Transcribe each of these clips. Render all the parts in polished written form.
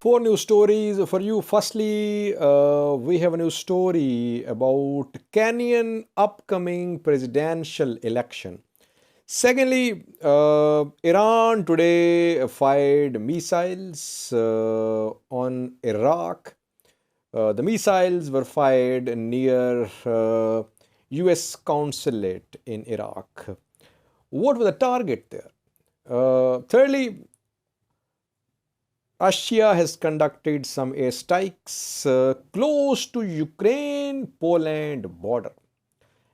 Four news stories for you. Firstly, we have a news story about Kenyan upcoming presidential election. Secondly, Iran today fired missiles on Iraq. The missiles were fired near US consulate in Iraq. What was the target there? Thirdly, Russia has conducted some airstrikes close to Ukraine-Poland border.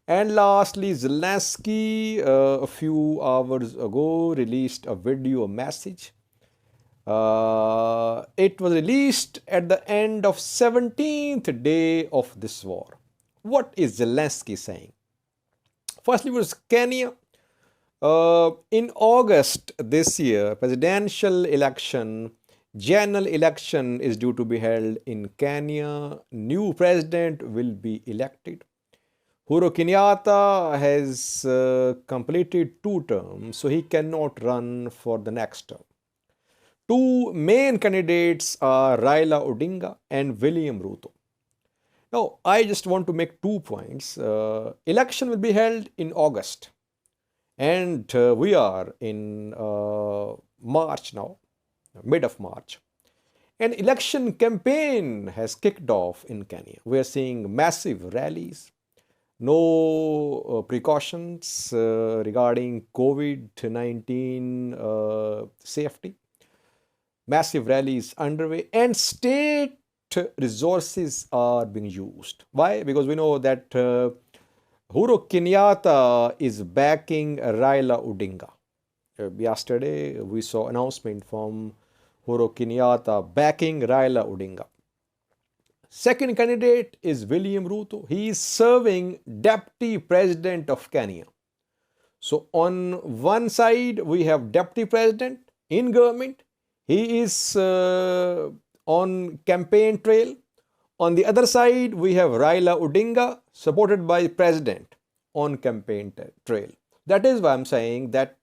And lastly, Zelenskyy a few hours ago released a video message. It was released at the end of 17th day of this war. What is Zelenskyy saying? Firstly, was Kenya. In August this year, presidential election, general election is due to be held in Kenya. New president will be elected. Uhuru Kenyatta has completed 2 terms, so he cannot run for the next term. Two main candidates are Raila Odinga and William Ruto. Now, I just want to make 2 points. Election will be held in August, and we are in March now, mid of March. An election campaign has kicked off in Kenya. We are seeing massive rallies, no precautions regarding COVID-19 safety. Massive rallies underway, and state resources are being used. Why? Because we know that Uhuru Kenyatta is backing Raila Odinga. Yesterday, we saw announcement from Uhuru Kenyatta backing Raila Odinga. Second candidate is William Ruto. He is serving deputy president of Kenya. So on one side, we have deputy president in government. He is on campaign trail. On the other side, we have Raila Odinga, supported by president on campaign trail. That is why I'm saying that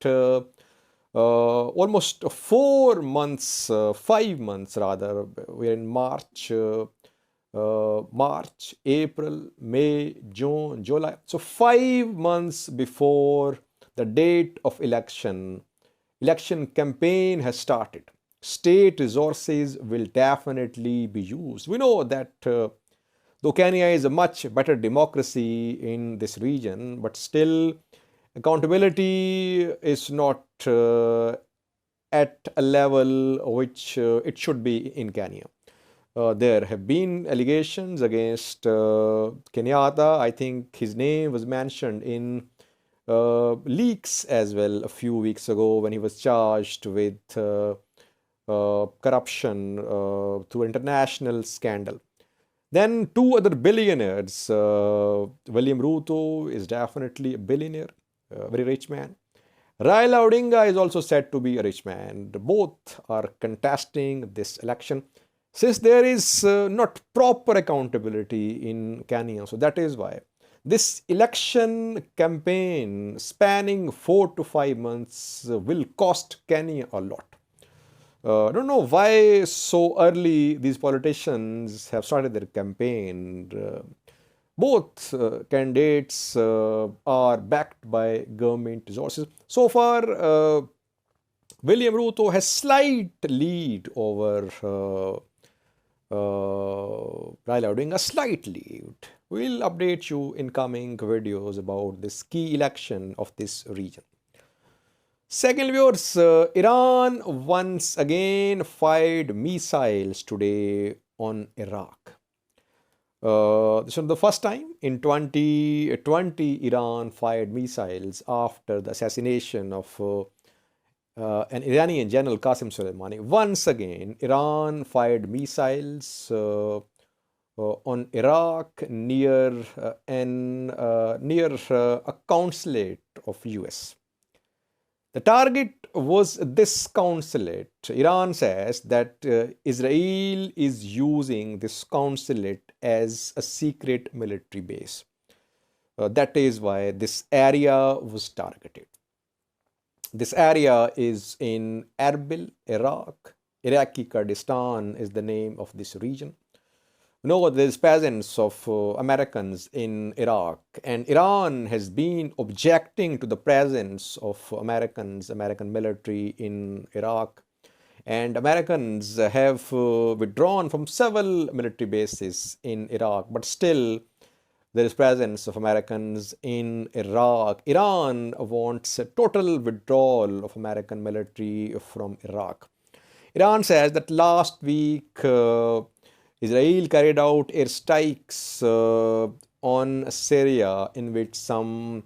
almost 4 months, 5 months rather, we're in March, April, May, June, July. So 5 months before the date of election campaign has started. State resources will definitely be used. We know that though Kenya is a much better democracy in this region, but still accountability is not at a level which it should be in Kenya. There have been allegations against Kenyatta. I think his name was mentioned in leaks as well a few weeks ago when he was charged with corruption through international scandal. Then two other billionaires. William Ruto is definitely a billionaire, a very rich man. Raila Odinga is also said to be a rich man. Both are contesting this election. Since there is not proper accountability in Kenya, so that is why this election campaign spanning 4 to 5 months will cost Kenya a lot. I don't know why so early these politicians have started their campaign. Both candidates are backed by government resources. So far, William Ruto has slight lead over Raila Odinga, slight lead. We'll update you in coming videos about this key election of this region. Second, viewers, Iran once again fired missiles today on Iraq. This was the first time in 2020 Iran fired missiles after the assassination of an Iranian general, Qasem Soleimani. Once again, Iran fired missiles on Iraq near a consulate of US. The target was this consulate. Iran says that Israel is using this consulate as a secret military base. That is why this area was targeted. This area is in Erbil, Iraq, Iraqi Kurdistan is the name of this region. No, there's presence of Americans in Iraq, and Iran has been objecting to the presence of American military in Iraq. And Americans have withdrawn from several military bases in Iraq, but still there is presence of Americans in Iraq. Iran wants a total withdrawal of American military from Iraq. Iran says that last week Israel carried out airstrikes on Syria in which some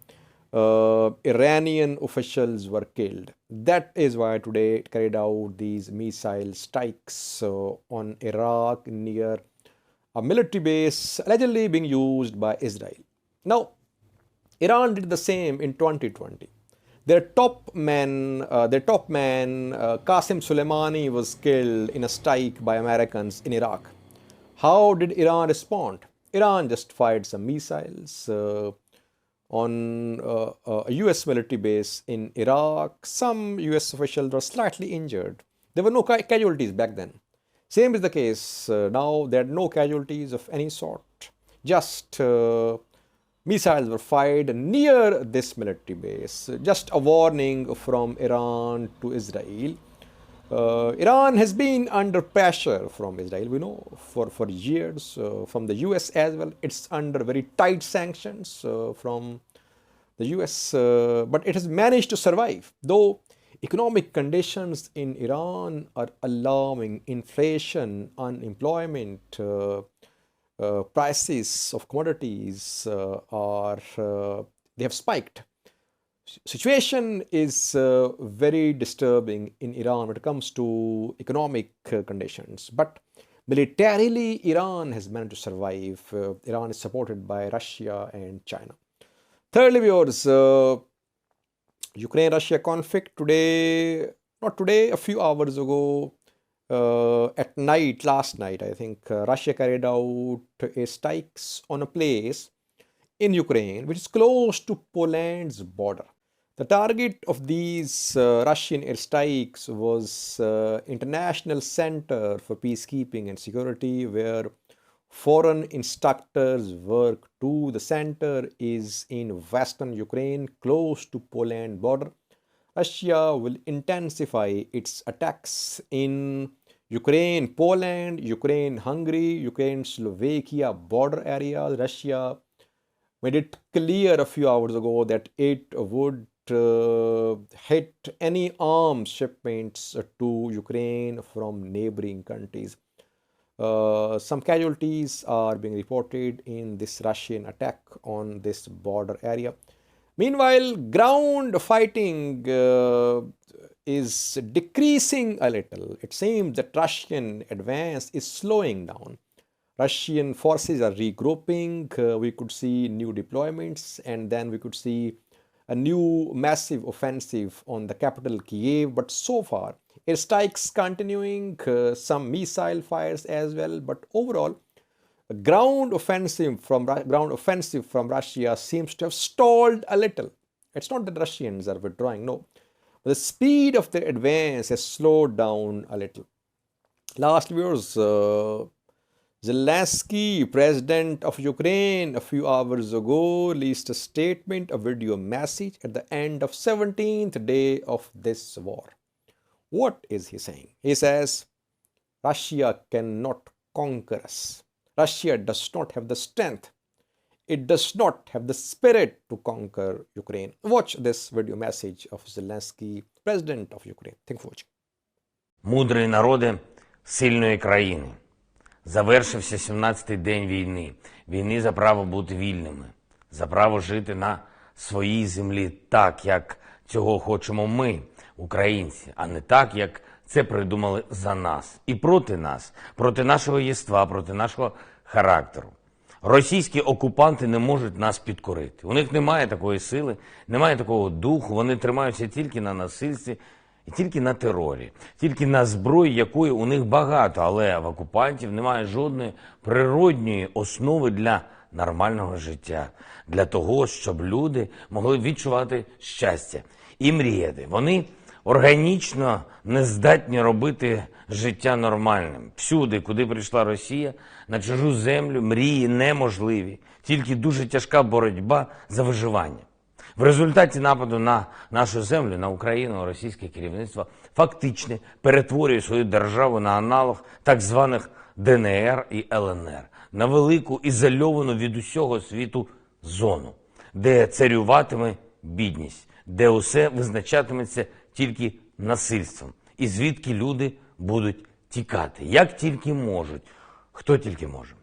Iranian officials were killed. That is why today it carried out these missile strikes on Iraq near a military base allegedly being used by Israel. Now, Iran did the same in 2020. Their top man, Qasem Soleimani, was killed in a strike by Americans in Iraq. How did Iran respond? Iran just fired some missiles on a US military base in Iraq. Some US officials were slightly injured. There were no casualties back then. Same is the case now. There are no casualties of any sort. Just missiles were fired near this military base. Just a warning from Iran to Israel. Iran has been under pressure from Israel, we know, for years, from the US as well. It's under very tight sanctions from the US, but it has managed to survive. Though economic conditions in Iran are alarming, inflation, unemployment, prices of commodities they have spiked. Situation is very disturbing in Iran when it comes to economic conditions. But militarily, Iran has managed to survive. Iran is supported by Russia and China. Thirdly, viewers, Ukraine-Russia conflict today, not today, a few hours ago, at night, last night, I think, Russia carried out strikes on a place in Ukraine, which is close to Poland's border. The target of these Russian airstrikes was International Center for Peacekeeping and Security, where foreign instructors work too. The center is in western Ukraine, close to Poland border. Russia will intensify its attacks in Ukraine, Poland, Ukraine, Hungary, Ukraine, Slovakia border areas. Russia made it clear a few hours ago that it would hit any arms shipments to Ukraine from neighboring countries. Some casualties are being reported in this Russian attack on this border area. Meanwhile, ground fighting is decreasing a little. It seems that Russian advance is slowing down. Russian forces are regrouping. We could see new deployments, and then we could see a new massive offensive on the capital Kiev. But so far, airstrikes continuing, some missile fires as well. But overall, a ground offensive from Russia seems to have stalled a little. It's not that Russians are withdrawing, no. But the speed of their advance has slowed down a little. Last, viewers, Zelenskyy, president of Ukraine, a few hours ago released a statement, a video message at the end of 17th day of this war. What is he saying? He says, Russia cannot conquer us. Russia does not have the strength. It does not have the spirit to conquer Ukraine. Watch this video message of Zelenskyy, president of Ukraine. Thank you for watching. Мудрі народи сильної країни. Завершився 17-й день війни. Війни за право бути вільними. За право жити на своїй землі так, як цього хочемо ми, українці, а не так, як це придумали за нас. І проти нашого єства, проти нашого характеру. Російські окупанти не можуть нас підкорити. У них немає такої сили, немає такого духу, вони тримаються тільки на насильстві, і тільки на терорі, тільки на зброї, якої у них багато, але в окупантів немає жодної природньої основи для нормального життя, для того, щоб люди могли відчувати щастя і мріяти. Вони органічно не здатні робити життя нормальним. Всюди, куди прийшла Росія, на чужу землю мрії неможливі. Тільки дуже тяжка боротьба за виживання. В результаті нападу на нашу землю, на Україну, російське керівництво фактично перетворює свою державу на аналог так званих ДНР і ЛНР, на велику ізольовану від усього світу зону, де царюватиме бідність, де усе визначатиметься тільки насильством, і звідки люди будуть тікати, як тільки можуть, хто тільки може.